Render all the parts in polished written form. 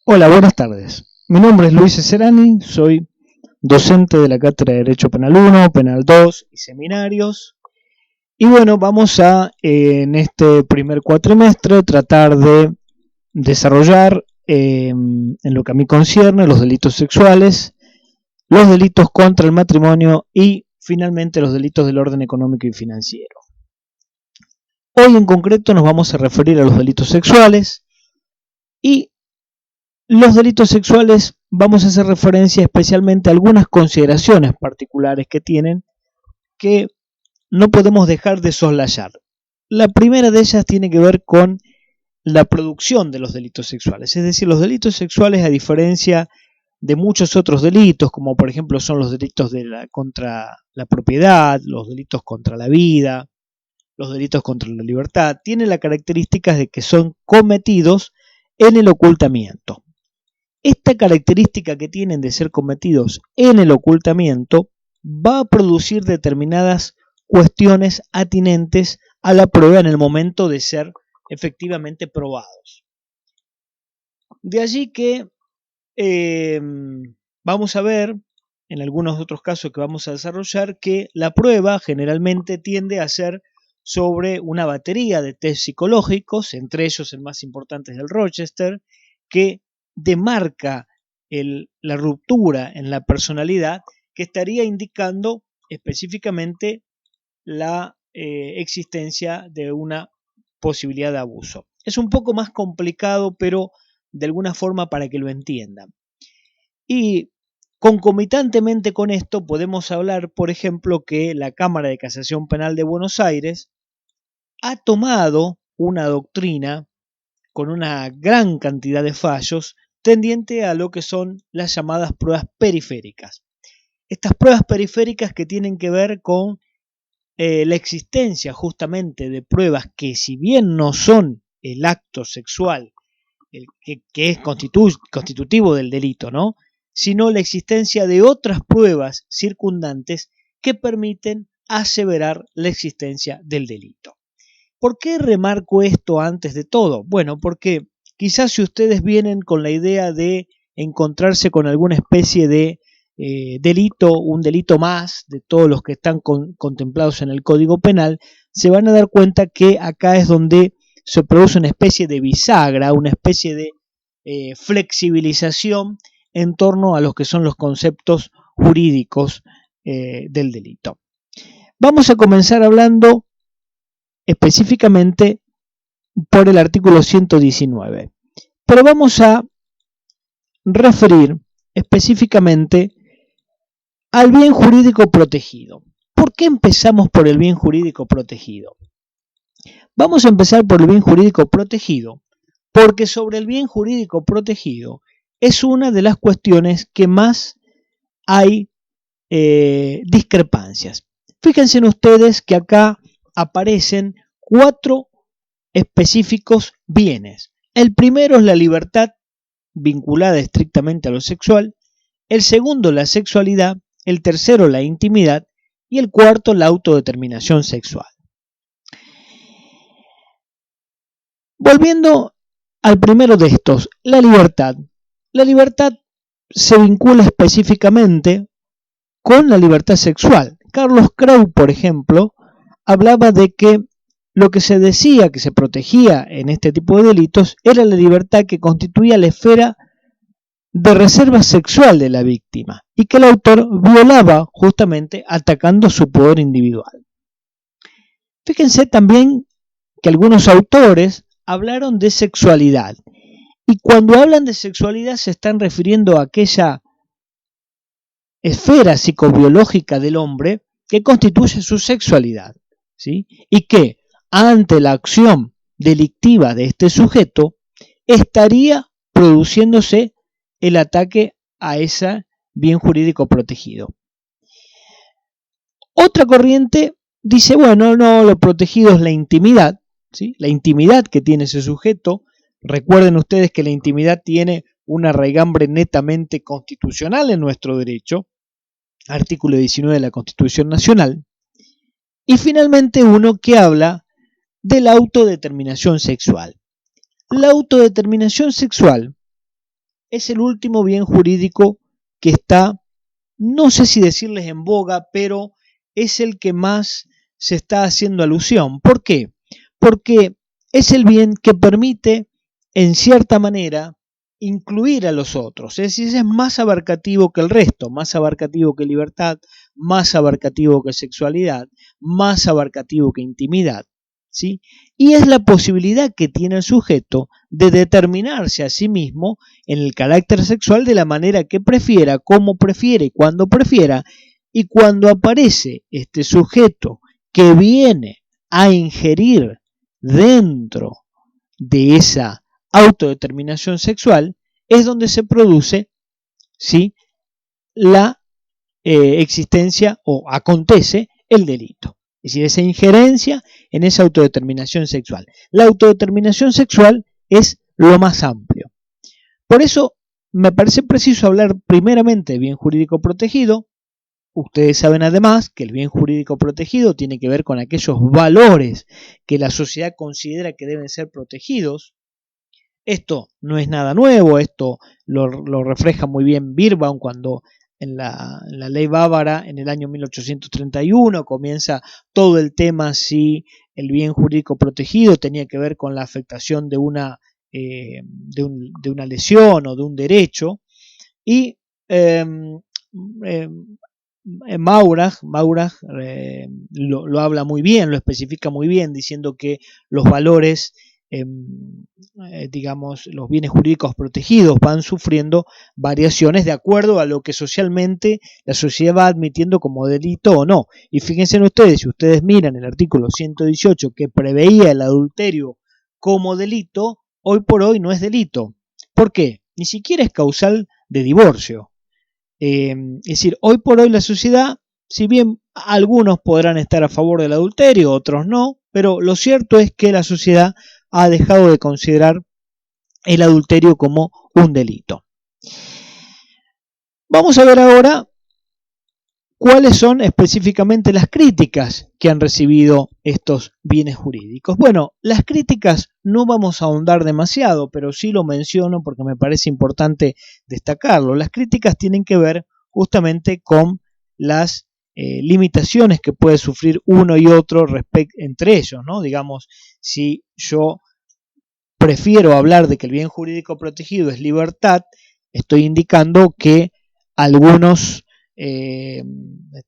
Hola, buenas tardes. Mi nombre es Luis Serani, soy docente de la Cátedra de Derecho Penal 1, Penal 2 y Seminarios. Y bueno, vamos a, en este primer cuatrimestre, tratar de desarrollar, en lo que a mí concierne, los delitos sexuales, los delitos contra el matrimonio y, finalmente, los delitos del orden económico y financiero. Hoy en concreto nos vamos a referir a los delitos sexuales y los delitos sexuales vamos a hacer referencia especialmente a algunas consideraciones particulares que tienen que no podemos dejar de soslayar. La primera de ellas tiene que ver con la producción de los delitos sexuales, es decir, los delitos sexuales, a diferencia de muchos otros delitos, como por ejemplo son los delitos contra la propiedad, los delitos contra la vida, los delitos contra la libertad, tienen la característica de que son cometidos en el ocultamiento. Esta característica que tienen de ser cometidos en el ocultamiento va a producir determinadas cuestiones atinentes a la prueba en el momento de ser efectivamente probados. De allí que vamos a ver, en algunos otros casos que vamos a desarrollar, que la prueba generalmente tiende a ser sobre una batería de test psicológicos, entre ellos el más importante es el Rochester, que demarca la ruptura en la personalidad, que estaría indicando específicamente la existencia de una posibilidad de abuso. Es un poco más complicado, pero de alguna forma para que lo entiendan. Y concomitantemente con esto podemos hablar, por ejemplo, que la Cámara de Casación Penal de Buenos Aires ha tomado una doctrina con una gran cantidad de fallos tendiente a lo que son las llamadas pruebas periféricas. Estas pruebas periféricas que tienen que ver con la existencia justamente de pruebas que, si bien no son el acto sexual que es constitutivo del delito, ¿no?, sino la existencia de otras pruebas circundantes que permiten aseverar la existencia del delito. ¿Por qué remarco esto antes de todo? Bueno, porque quizás si ustedes vienen con la idea de encontrarse con alguna especie de delito, un delito más de todos los que están contemplados en el Código Penal, se van a dar cuenta que acá es donde se produce una especie de bisagra, una especie de flexibilización en torno a los que son los conceptos jurídicos del delito. Vamos a comenzar hablando específicamente por el artículo 119, pero vamos a referir específicamente al bien jurídico protegido. ¿Por qué empezamos por el bien jurídico protegido? Vamos a empezar por el bien jurídico protegido porque sobre el bien jurídico protegido es una de las cuestiones que más hay discrepancias. Fíjense en ustedes que acá aparecen 4 específicos bienes. El primero es la libertad, vinculada estrictamente a lo sexual. El segundo, la sexualidad. El tercero, la intimidad. Y el cuarto, la autodeterminación sexual. Volviendo al primero de estos, la libertad. La libertad se vincula específicamente con la libertad sexual. Carlos Krau, por ejemplo, hablaba de que lo que se decía que se protegía en este tipo de delitos era la libertad que constituía la esfera de reserva sexual de la víctima y que el autor violaba justamente atacando su poder individual. Fíjense también que algunos autores hablaron de sexualidad y cuando hablan de sexualidad se están refiriendo a aquella esfera psicobiológica del hombre que constituye su sexualidad, ¿sí? Y que ante la acción delictiva de este sujeto estaría produciéndose el ataque a ese bien jurídico protegido. Otra corriente dice, bueno, no, lo protegido es la intimidad, ¿sí? La intimidad que tiene ese sujeto. Recuerden ustedes que la intimidad tiene una raigambre netamente constitucional en nuestro derecho, artículo 19 de la Constitución Nacional. Y finalmente uno que habla de la autodeterminación sexual. La autodeterminación sexual es el último bien jurídico que está, no sé si decirles en boga, pero es el que más se está haciendo alusión. ¿Por qué? Porque es el bien que permite, en cierta manera, incluir a los otros. Es decir, es más abarcativo que el resto, más abarcativo que libertad, más abarcativo que sexualidad, más abarcativo que intimidad, ¿sí? Y es la posibilidad que tiene el sujeto de determinarse a sí mismo en el carácter sexual de la manera que prefiera, como prefiere, cuando prefiera, y cuando aparece este sujeto que viene a ingerir dentro de esa autodeterminación sexual, es donde se produce, ¿sí?, la existencia o acontece el delito. Es decir, esa injerencia en esa autodeterminación sexual. La autodeterminación sexual es lo más amplio. Por eso me parece preciso hablar primeramente de bien jurídico protegido. Ustedes saben además que el bien jurídico protegido tiene que ver con aquellos valores que la sociedad considera que deben ser protegidos. Esto no es nada nuevo, esto lo refleja muy bien Birnbaum cuando en la ley bávara en el año 1831 comienza todo el tema si el bien jurídico protegido tenía que ver con la afectación de una lesión o de un derecho, y Maurach lo habla muy bien, lo especifica muy bien, diciendo que los valores, digamos, los bienes jurídicos protegidos van sufriendo variaciones de acuerdo a lo que socialmente la sociedad va admitiendo como delito o no. Y fíjense ustedes, si ustedes miran el artículo 118 que preveía el adulterio como delito, hoy por hoy no es delito. ¿Por qué? Ni siquiera es causal de divorcio. Es decir, hoy por hoy la sociedad, si bien algunos podrán estar a favor del adulterio, otros no, pero lo cierto es que la sociedad ha dejado de considerar el adulterio como un delito. Vamos a ver ahora cuáles son específicamente las críticas que han recibido estos bienes jurídicos. Bueno, las críticas no vamos a ahondar demasiado, pero sí lo menciono porque me parece importante destacarlo. Las críticas tienen que ver justamente con las limitaciones que puede sufrir uno y otro entre ellos, ¿no? Digamos, si yo prefiero hablar de que el bien jurídico protegido es libertad, estoy indicando que algunos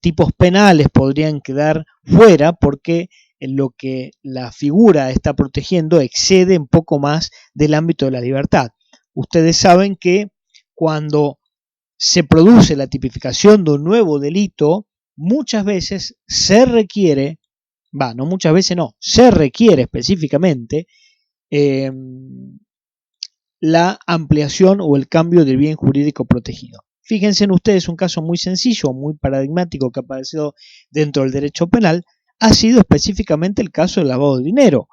tipos penales podrían quedar fuera porque lo que la figura está protegiendo excede un poco más del ámbito de la libertad. Ustedes saben que cuando se produce la tipificación de un nuevo delito, muchas veces se requiere, no muchas veces no, se requiere específicamente la ampliación o el cambio del bien jurídico protegido. Fíjense en ustedes, un caso muy sencillo, muy paradigmático que ha aparecido dentro del derecho penal, ha sido específicamente el caso del lavado de dinero.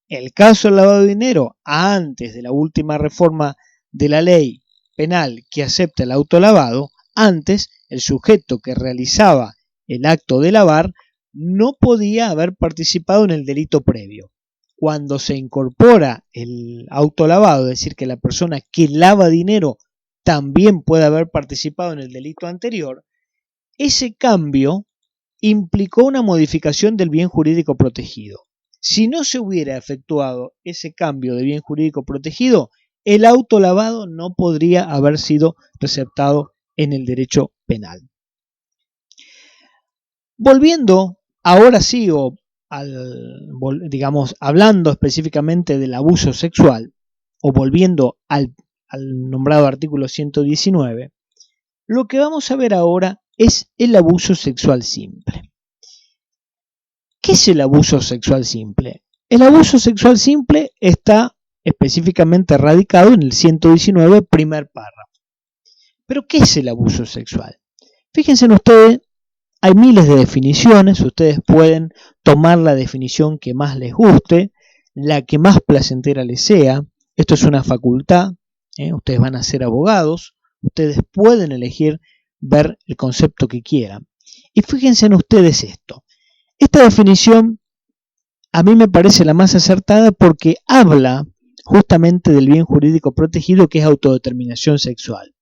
El caso del lavado de dinero, antes de la última reforma de la ley penal que acepta el autolavado, antes el sujeto que realizaba el acto de lavar no podía haber participado en el delito previo. Cuando se incorpora el autolavado, es decir, que la persona que lava dinero también puede haber participado en el delito anterior, ese cambio implicó una modificación del bien jurídico protegido. Si no se hubiera efectuado ese cambio de bien jurídico protegido, el autolavado no podría haber sido receptado en el derecho penal. Volviendo, ahora sí, digamos, hablando específicamente del abuso sexual, o volviendo al nombrado artículo 119, lo que vamos a ver ahora es el abuso sexual simple. ¿Qué es el abuso sexual simple? El abuso sexual simple está específicamente radicado en el 119, primer párrafo. ¿Pero qué es el abuso sexual? Fíjense en ustedes, hay miles de definiciones, ustedes pueden tomar la definición que más les guste, la que más placentera les sea. Esto es una facultad, ustedes van a ser abogados, ustedes pueden elegir ver el concepto que quieran. Y fíjense en ustedes esto. Esta definición a mí me parece la más acertada porque habla justamente del bien jurídico protegido, que es autodeterminación sexual.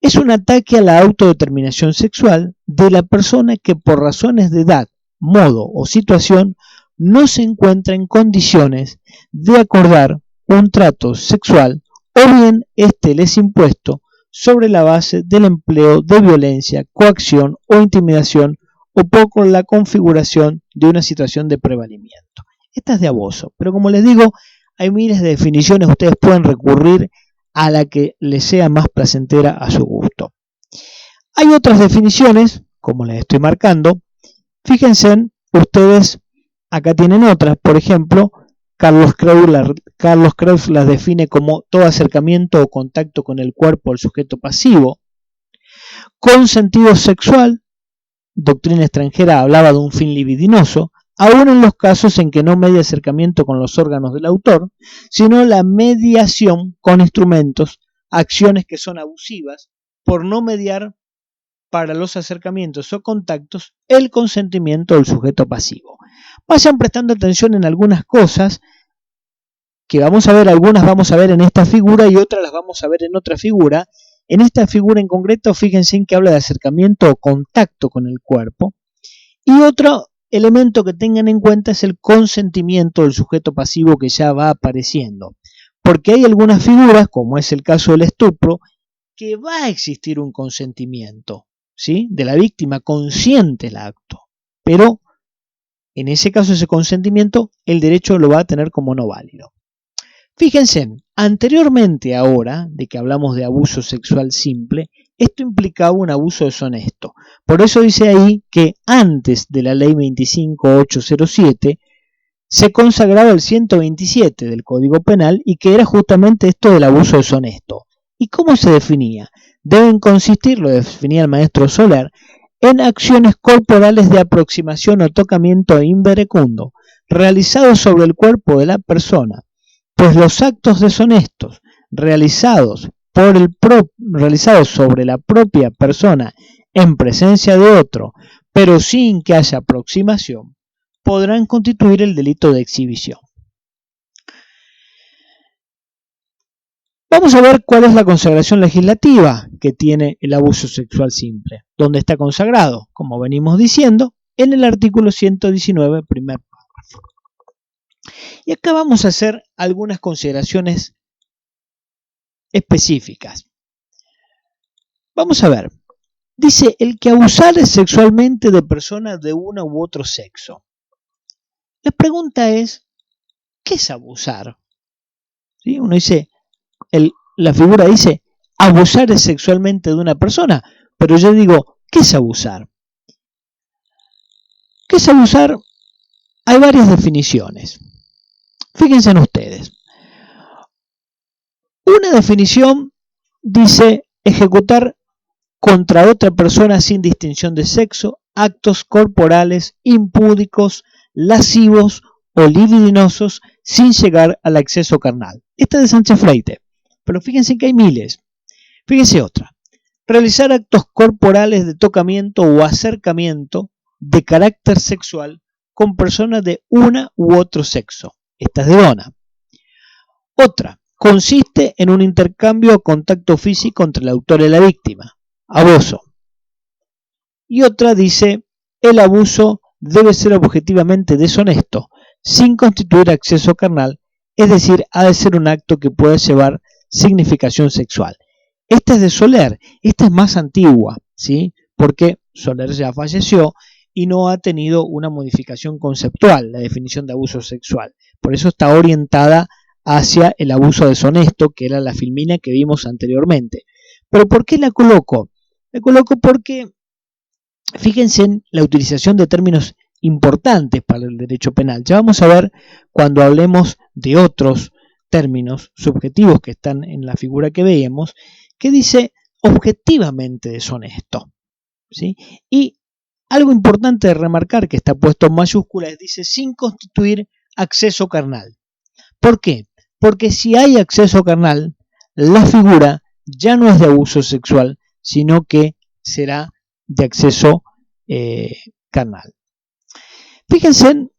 Es un ataque a la autodeterminación sexual de la persona que por razones de edad, modo o situación no se encuentra en condiciones de acordar un trato sexual o bien éste les es impuesto sobre la base del empleo de violencia, coacción o intimidación o por la configuración de una situación de prevalimiento. Esta es de abuso, pero como les digo, hay miles de definiciones, ustedes pueden recurrir a la que les sea más placentera a su gusto. Hay otras definiciones, como les estoy marcando. Fíjense, ustedes acá tienen otras. Por ejemplo, Carlos Kreuz las define como todo acercamiento o contacto con el cuerpo del sujeto pasivo. Con sentido sexual, doctrina extranjera hablaba de un fin libidinoso, aún en los casos en que no media acercamiento con los órganos del autor, sino la mediación con instrumentos, acciones que son abusivas, por no mediar para los acercamientos o contactos el consentimiento del sujeto pasivo. Vayan prestando atención en algunas cosas que vamos a ver, algunas vamos a ver en esta figura y otras las vamos a ver en otra figura. En esta figura en concreto, fíjense en que habla de acercamiento o contacto con el cuerpo. Y otro elemento que tengan en cuenta es el consentimiento del sujeto pasivo que ya va apareciendo. Porque hay algunas figuras, como es el caso del estupro, que va a existir un consentimiento, ¿sí?, de la víctima, consciente el acto. Pero en ese caso, ese consentimiento, el derecho lo va a tener como no válido. Fíjense, anteriormente ahora, de que hablamos de abuso sexual simple, esto implicaba un abuso deshonesto. Por eso dice ahí que antes de la ley 25807 se consagraba el 127 del Código Penal y que era justamente esto del abuso deshonesto. ¿Y cómo se definía? Deben consistir, lo definía el maestro Soler, en acciones corporales de aproximación o tocamiento inverecundo realizados sobre el cuerpo de la persona, pues los actos deshonestos realizados sobre la propia persona en presencia de otro, pero sin que haya aproximación, podrán constituir el delito de exhibición. Vamos a ver cuál es la consagración legislativa que tiene el abuso sexual simple. ¿Dónde está consagrado? Como venimos diciendo, en el artículo 119, primer párrafo. Y acá vamos a hacer algunas consideraciones específicas. Vamos a ver. Dice, el que abusare sexualmente de personas de uno u otro sexo. La pregunta es, ¿qué es abusar? ¿Sí? Uno dice, la figura dice, abusar sexualmente de una persona, pero yo digo, ¿qué es abusar? ¿Qué es abusar? Hay varias definiciones. Fíjense en ustedes. Una definición dice ejecutar contra otra persona sin distinción de sexo actos corporales impúdicos, lascivos o libidinosos sin llegar al acceso carnal. Esta es de Sánchez Freite, pero fíjense que hay miles. Fíjense otra. Realizar actos corporales de tocamiento o acercamiento de carácter sexual con personas de una u otro sexo. Esta es de Dona. Otra. Consiste en un intercambio o contacto físico entre el autor y la víctima. Abuso. Y otra dice, el abuso debe ser objetivamente deshonesto, sin constituir acceso carnal, es decir, ha de ser un acto que pueda llevar significación sexual. Esta es de Soler, esta es más antigua, ¿sí? Porque Soler ya falleció y no ha tenido una modificación conceptual, la definición de abuso sexual. Por eso está orientada hacia el abuso deshonesto, que era la filmina que vimos anteriormente. ¿Pero por qué la coloco? La coloco porque, fíjense en la utilización de términos importantes para el derecho penal. Ya vamos a ver cuando hablemos de otros términos subjetivos que están en la figura que veíamos, que dice objetivamente deshonesto, ¿sí? Y algo importante de remarcar que está puesto en mayúsculas, dice sin constituir acceso carnal. ¿Por qué? Porque si hay acceso carnal, la figura ya no es de abuso sexual, sino que será de acceso carnal. Fíjense en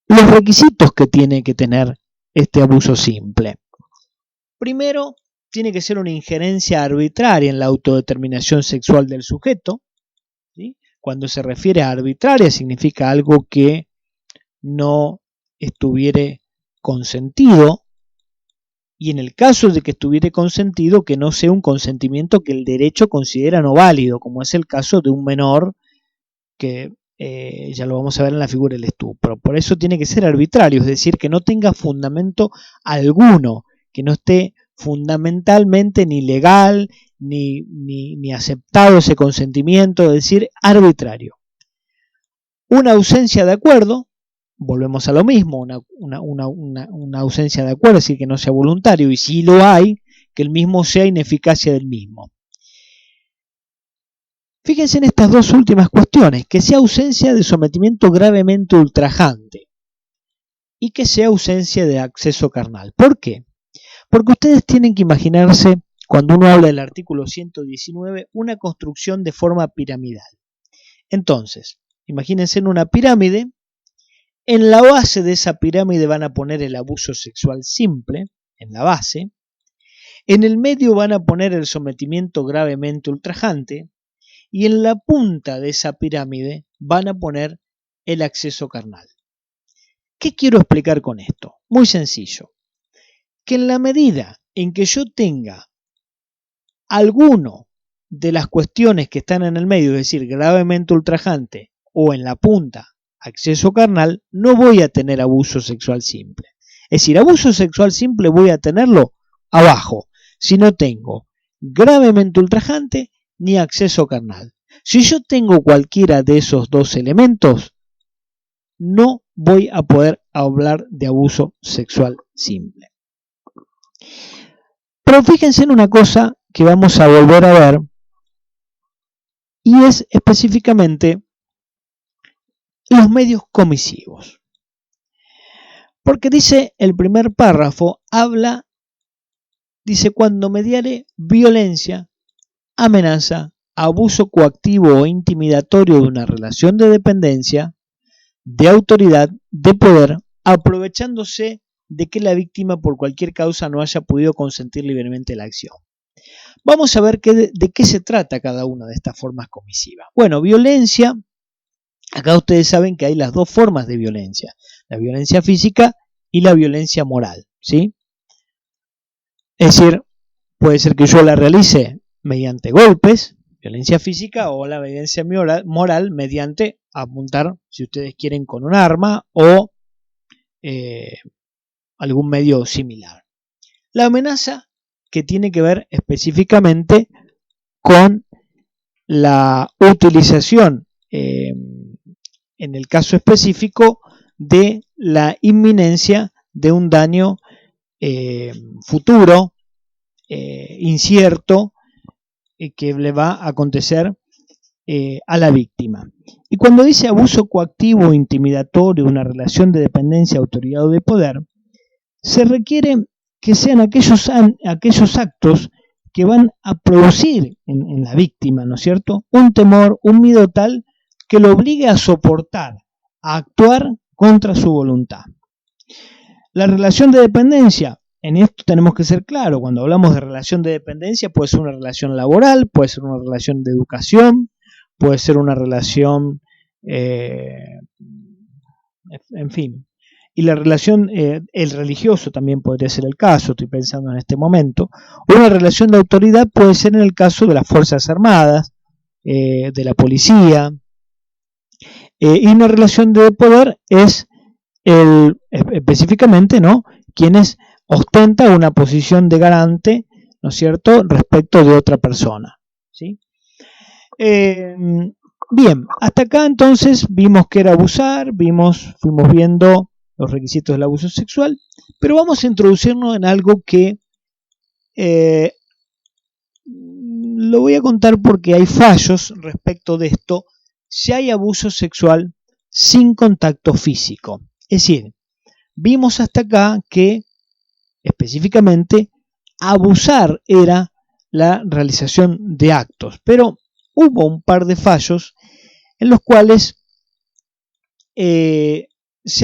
los requisitos que tiene que tener este abuso simple? Primero, tiene que ser una injerencia arbitraria en la autodeterminación sexual del sujeto, ¿sí? Cuando se refiere a arbitraria significa algo que no estuviere consentido, y en el caso de que estuviere consentido, que no sea un consentimiento que el derecho considera no válido, como es el caso de un menor, que ya lo vamos a ver en la figura del estupro. Por eso tiene que ser arbitrario, es decir, que no tenga fundamento alguno, que no esté fundamentalmente ni legal, ni aceptado ese consentimiento, es decir, arbitrario. Una ausencia de acuerdo, volvemos a lo mismo, una ausencia de acuerdo, es decir, que no sea voluntario, y si lo hay, que el mismo sea ineficacia del mismo. Fíjense en estas dos últimas cuestiones, que sea ausencia de sometimiento gravemente ultrajante y que sea ausencia de acceso carnal. ¿Por qué? Porque ustedes tienen que imaginarse, cuando uno habla del artículo 119, una construcción de forma piramidal. Entonces, imagínense en una pirámide. En la base de esa pirámide van a poner el abuso sexual simple, en la base. En el medio van a poner el sometimiento gravemente ultrajante. Y en la punta de esa pirámide van a poner el acceso carnal. ¿Qué quiero explicar con esto? Muy sencillo. Que en la medida en que yo tenga alguno de las cuestiones que están en el medio, es decir, gravemente ultrajante, o en la punta, acceso carnal, no voy a tener abuso sexual simple. Es decir, abuso sexual simple voy a tenerlo abajo, si no tengo gravemente ultrajante ni acceso carnal. Si yo tengo cualquiera de esos dos elementos, no voy a poder hablar de abuso sexual simple. Pero fíjense en una cosa que vamos a volver a ver, y es específicamente los medios comisivos. Porque dice el primer párrafo, dice cuando mediare violencia, amenaza, abuso coactivo o intimidatorio de una relación de dependencia, de autoridad, de poder, aprovechándose de que la víctima por cualquier causa no haya podido consentir libremente la acción. Vamos a ver de qué se trata cada una de estas formas comisivas. Bueno, violencia. Acá ustedes saben que hay las dos formas de violencia, la violencia física y la violencia moral, ¿sí? Es decir, puede ser que yo la realice mediante golpes, violencia física, o la violencia moral mediante apuntar, si ustedes quieren, con un arma o algún medio similar. La amenaza, que tiene que ver específicamente con la utilización en el caso específico de la inminencia de un daño futuro, incierto, que le va a acontecer a la víctima. Y cuando dice abuso coactivo, intimidatorio, una relación de dependencia, autoridad o de poder, se requiere que sean aquellos actos que van a producir en la víctima, ¿no es cierto?, un temor, un miedo tal que lo obligue a soportar, a actuar contra su voluntad. La relación de dependencia, en esto tenemos que ser claros, cuando hablamos de relación de dependencia puede ser una relación laboral, puede ser una relación de educación, puede ser una relación, en fin. Y la relación, el religioso también podría ser el caso, estoy pensando en este momento. Una relación de autoridad puede ser en el caso de las Fuerzas Armadas, de la policía. Y una relación de poder es específicamente, ¿no?, quienes ostenta una posición de garante, ¿no es cierto?, respecto de otra persona, ¿sí? Bien, hasta acá entonces vimos que era abusar, fuimos viendo los requisitos del abuso sexual, pero vamos a introducirnos en algo que lo voy a contar porque hay fallos respecto de esto, si hay abuso sexual sin contacto físico. Es decir, vimos hasta acá que específicamente abusar era la realización de actos, pero hubo un par de fallos en los cuales se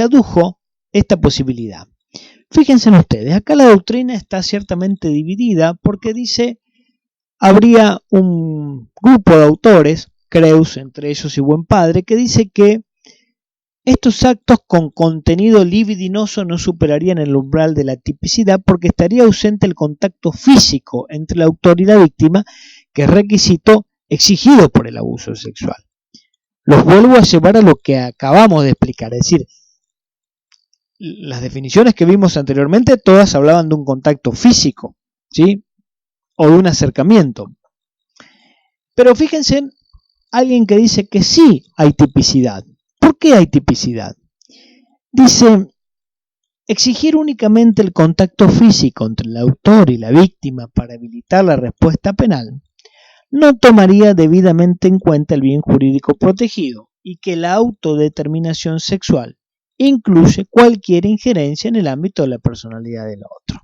adujo esta posibilidad. fíjense en ustedes, acá la doctrina está ciertamente dividida porque dice, habría un grupo de autores, Creus entre ellos y Buen Padre, que dice que estos actos con contenido libidinoso no superarían el umbral de la tipicidad porque estaría ausente el contacto físico entre el autor y la víctima, que es requisito exigido por el abuso sexual. Los vuelvo a llevar a lo que acabamos de explicar, es decir, las definiciones que vimos anteriormente todas hablaban de un contacto físico, ¿sí? O de un acercamiento. Pero fíjense en alguien que dice que sí hay tipicidad. ¿Por qué hay tipicidad? Dice, exigir únicamente el contacto físico entre el autor y la víctima para habilitar la respuesta penal no tomaría debidamente en cuenta el bien jurídico protegido y que la autodeterminación sexual incluye cualquier injerencia en el ámbito de la personalidad del otro.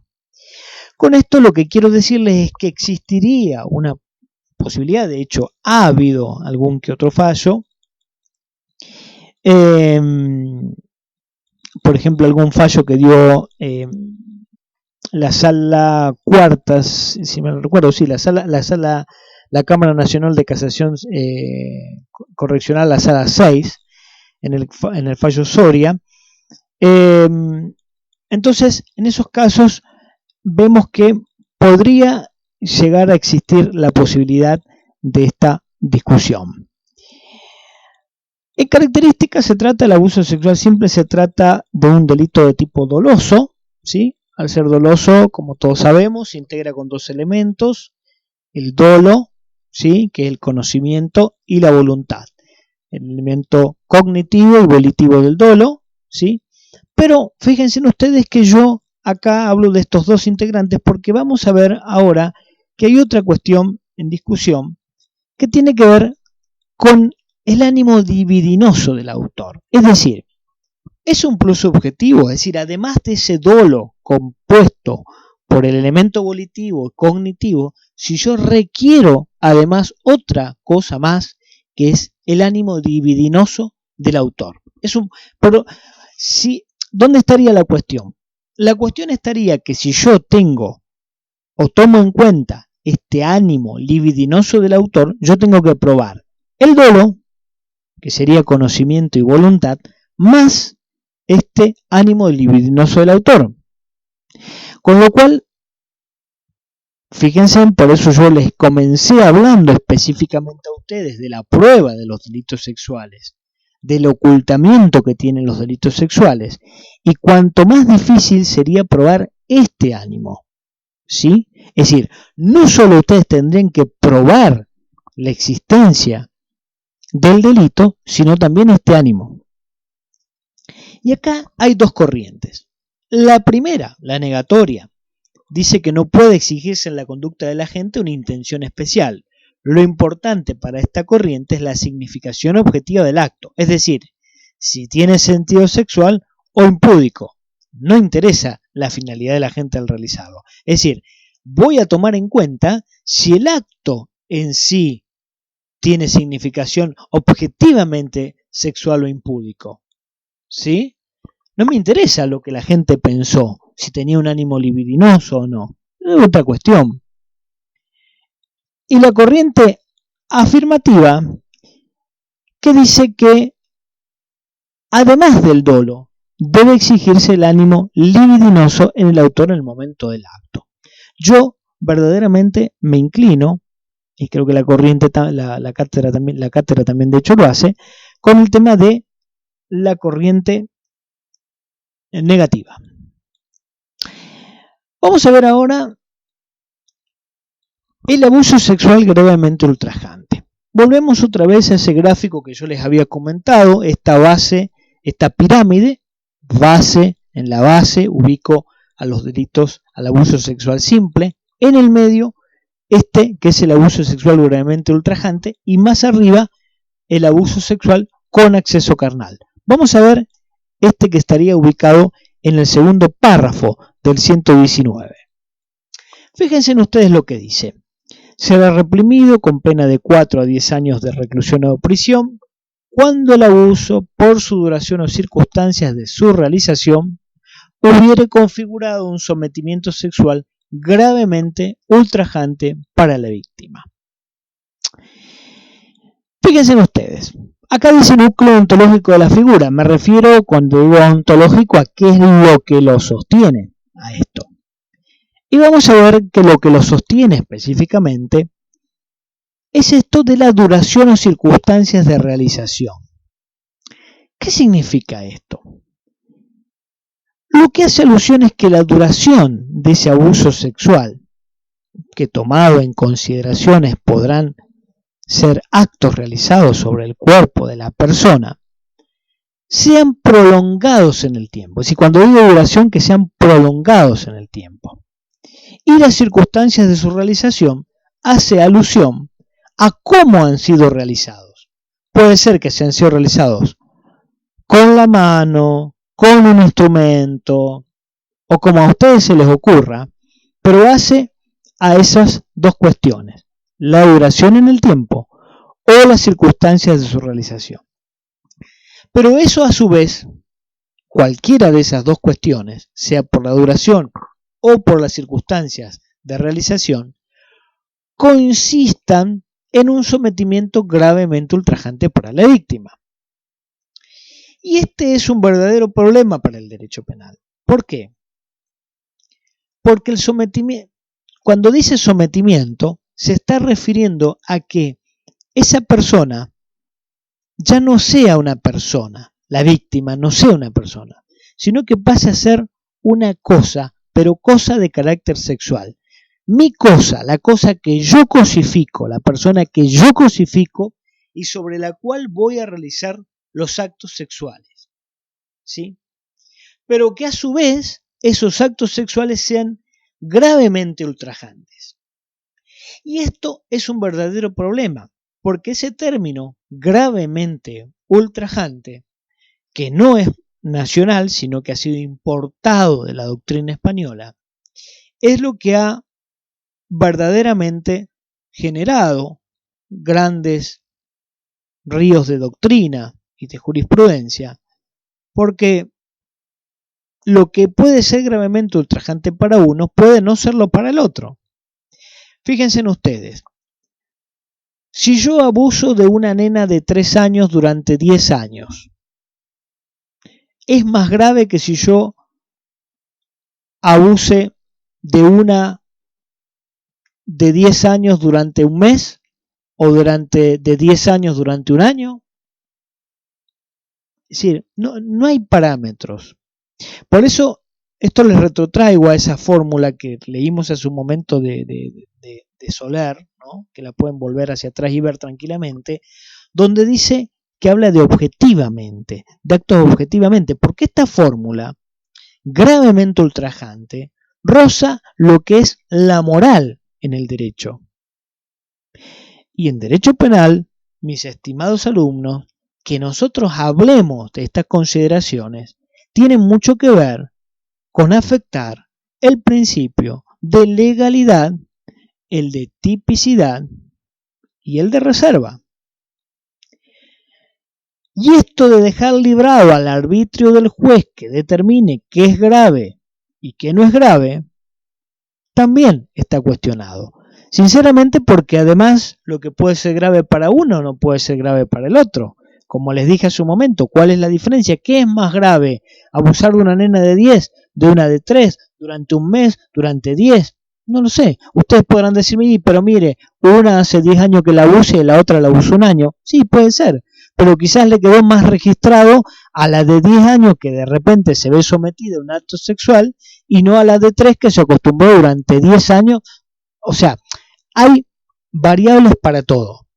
Con esto lo que quiero decirles es que existiría una posibilidad, de hecho ha habido algún que otro fallo, por ejemplo algún fallo que dio la sala cuarta, si me recuerdo, sí, la Cámara Nacional de Casación Correccional, la sala 6, en el fallo Soria. Entonces, en esos casos vemos que podría llegar a existir la posibilidad de esta discusión. En características se trata del abuso sexual, siempre se trata de un delito de tipo doloso, ¿sí? Al ser doloso, como todos sabemos, se integra con dos elementos, el dolo, ¿sí? Que es el conocimiento, y la voluntad, el elemento cognitivo y volitivo del dolo, ¿sí? Pero fíjense ustedes que yo acá hablo de estos dos integrantes porque vamos a ver ahora que hay otra cuestión en discusión que tiene que ver con el ánimo libidinoso del autor. Es decir, es un plus subjetivo, es decir, además de ese dolo compuesto por el elemento volitivo y cognitivo, si yo requiero además otra cosa más, que es el ánimo libidinoso del autor. Pero ¿dónde estaría la cuestión? La cuestión estaría que si yo tengo o tomo en cuenta este ánimo libidinoso del autor, yo tengo que probar el dolo, que sería conocimiento y voluntad, más este ánimo libidinoso del autor. Con lo cual, fíjense, por eso yo les comencé hablando específicamente a ustedes de la prueba de los delitos sexuales, del ocultamiento que tienen los delitos sexuales, y cuanto más difícil sería probar este ánimo, ¿sí? Es decir, no solo ustedes tendrían que probar la existencia del delito, sino también este ánimo. Y acá hay dos corrientes. La primera, la negatoria, dice que no puede exigirse en la conducta de la gente una intención especial. Lo importante para esta corriente es la significación objetiva del acto, es decir, si tiene sentido sexual o impúdico. No interesa la finalidad de la gente al realizarlo. Es decir, voy a tomar en cuenta si el acto en sí tiene significación objetivamente sexual o impúdico. ¿Sí? No me interesa lo que la gente pensó, si tenía un ánimo libidinoso o no. Es otra cuestión. Y la corriente afirmativa, que dice que, además del dolo, debe exigirse el ánimo libidinoso en el autor en el momento del acto. Yo verdaderamente me inclino, y creo que la corriente, la cátedra también de hecho lo hace, con el tema de la corriente negativa. Vamos a ver ahora el abuso sexual gravemente ultrajante. Volvemos otra vez a ese gráfico que yo les había comentado, esta base, esta pirámide, en la base ubico a los delitos, al abuso sexual simple, en el medio que es el abuso sexual gravemente ultrajante, y más arriba el abuso sexual con acceso carnal. Vamos a ver este que estaría ubicado en el segundo párrafo del 119. Fíjense en ustedes lo que dice. Será reprimido con pena de 4 a 10 años de reclusión o prisión cuando el abuso, por su duración o circunstancias de su realización, hubiere configurado un sometimiento sexual gravemente ultrajante para la víctima. Fíjense ustedes, acá dice núcleo ontológico de la figura. Me refiero, cuando digo ontológico, a qué es lo que lo sostiene a esto. Y vamos a ver que lo que lo sostiene específicamente es esto de la duración o circunstancias de realización. ¿Qué significa esto? Lo que hace alusión es que la duración de ese abuso sexual, que tomado en consideraciones podrán ser actos realizados sobre el cuerpo de la persona, sean prolongados en el tiempo. Es decir, cuando digo duración, que sean prolongados en el tiempo. Y las circunstancias de su realización hace alusión a cómo han sido realizados. Puede ser que se han sido realizados con la mano, con un instrumento, o como a ustedes se les ocurra, pero hace a esas dos cuestiones, la duración en el tiempo o las circunstancias de su realización. Pero eso a su vez, cualquiera de esas dos cuestiones, sea por la duración o por las circunstancias de realización, consistan en un sometimiento gravemente ultrajante para la víctima. Y este es un verdadero problema para el derecho penal. ¿Por qué? Porque el sometimiento, cuando dice sometimiento, se está refiriendo a que esa persona ya no sea una persona, la víctima no sea una persona, sino que pase a ser una cosa, pero cosa de carácter sexual. Mi cosa, la cosa que yo cosifico, la persona que yo cosifico y sobre la cual voy a realizar los actos sexuales, ¿sí? Pero que a su vez esos actos sexuales sean gravemente ultrajantes. Y esto es un verdadero problema, porque ese término gravemente ultrajante, que no es nacional, sino que ha sido importado de la doctrina española, es lo que ha verdaderamente generado grandes ríos de doctrina y de jurisprudencia, porque lo que puede ser gravemente ultrajante para uno puede no serlo para el otro. Fíjense en ustedes, si yo abuso de una nena de 3 años durante 10 años, ¿es más grave que si yo abuse de una de 10 años durante un mes o de 10 años durante un año? Es decir, no hay parámetros. Por eso, esto les retrotraigo a esa fórmula que leímos hace un momento de Soler, ¿no? Que la pueden volver hacia atrás y ver tranquilamente, donde dice que habla de objetivamente, de actos objetivamente, porque esta fórmula, gravemente ultrajante, roza lo que es la moral en el derecho. Y en derecho penal, mis estimados alumnos, que nosotros hablemos de estas consideraciones, tienen mucho que ver con afectar el principio de legalidad, el de tipicidad y el de reserva. Y esto de dejar librado al arbitrio del juez que determine qué es grave y qué no es grave, también está cuestionado. Sinceramente, porque además lo que puede ser grave para uno no puede ser grave para el otro. Como les dije hace un momento, ¿cuál es la diferencia? ¿Qué es más grave? ¿Abusar de una nena de 10, de una de 3, durante un mes, durante 10? No lo sé. Ustedes podrán decirme, pero mire, una hace 10 años que la abuse y la otra la abusó un año. Sí, puede ser. Pero quizás le quedó más registrado a la de 10 años que de repente se ve sometida a un acto sexual y no a la de 3 que se acostumbró durante 10 años. O sea, hay variables para todo.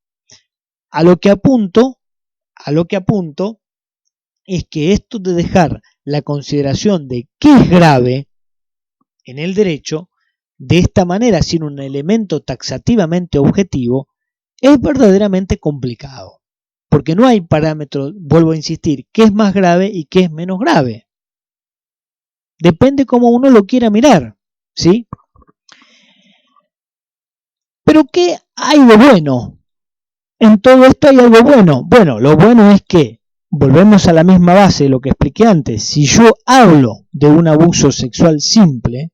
A lo que apunto es que esto de dejar la consideración de qué es grave en el derecho, de esta manera, sin un elemento taxativamente objetivo, es verdaderamente complicado. Porque no hay parámetros, vuelvo a insistir, qué es más grave y qué es menos grave. Depende cómo uno lo quiera mirar, ¿sí? Pero ¿qué hay de bueno? En todo esto hay algo bueno. Bueno, lo bueno es que volvemos a la misma base de lo que expliqué antes. Si yo hablo de un abuso sexual simple,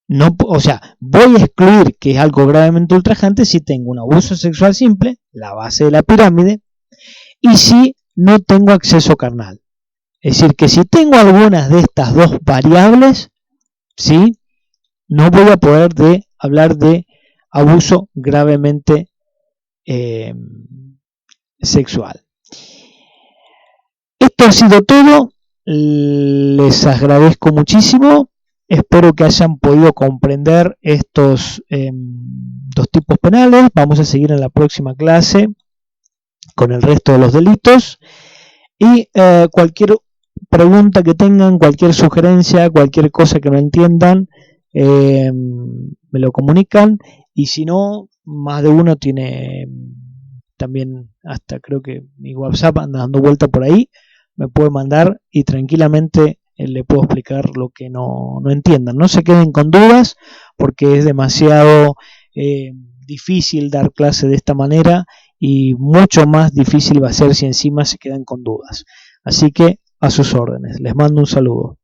no, o sea, voy a excluir que es algo gravemente ultrajante si tengo un abuso sexual simple, la base de la pirámide, y si no tengo acceso carnal. Es decir, que si tengo algunas de estas dos variables, ¿sí?, no voy a poder hablar de abuso gravemente sexual. Esto ha sido todo. Les agradezco muchísimo. Espero que hayan podido comprender estos dos tipos penales. Vamos a seguir en la próxima clase con el resto de los delitos. Y cualquier pregunta que tengan, cualquier sugerencia, cualquier cosa que no entiendan, me lo comunican. Y si no, más de uno tiene también, hasta creo que mi WhatsApp anda dando vuelta por ahí, me puede mandar y tranquilamente le puedo explicar lo que no entiendan. No se queden con dudas, porque es demasiado difícil dar clase de esta manera, y mucho más difícil va a ser si encima se quedan con dudas. Así que a sus órdenes. Les mando un saludo.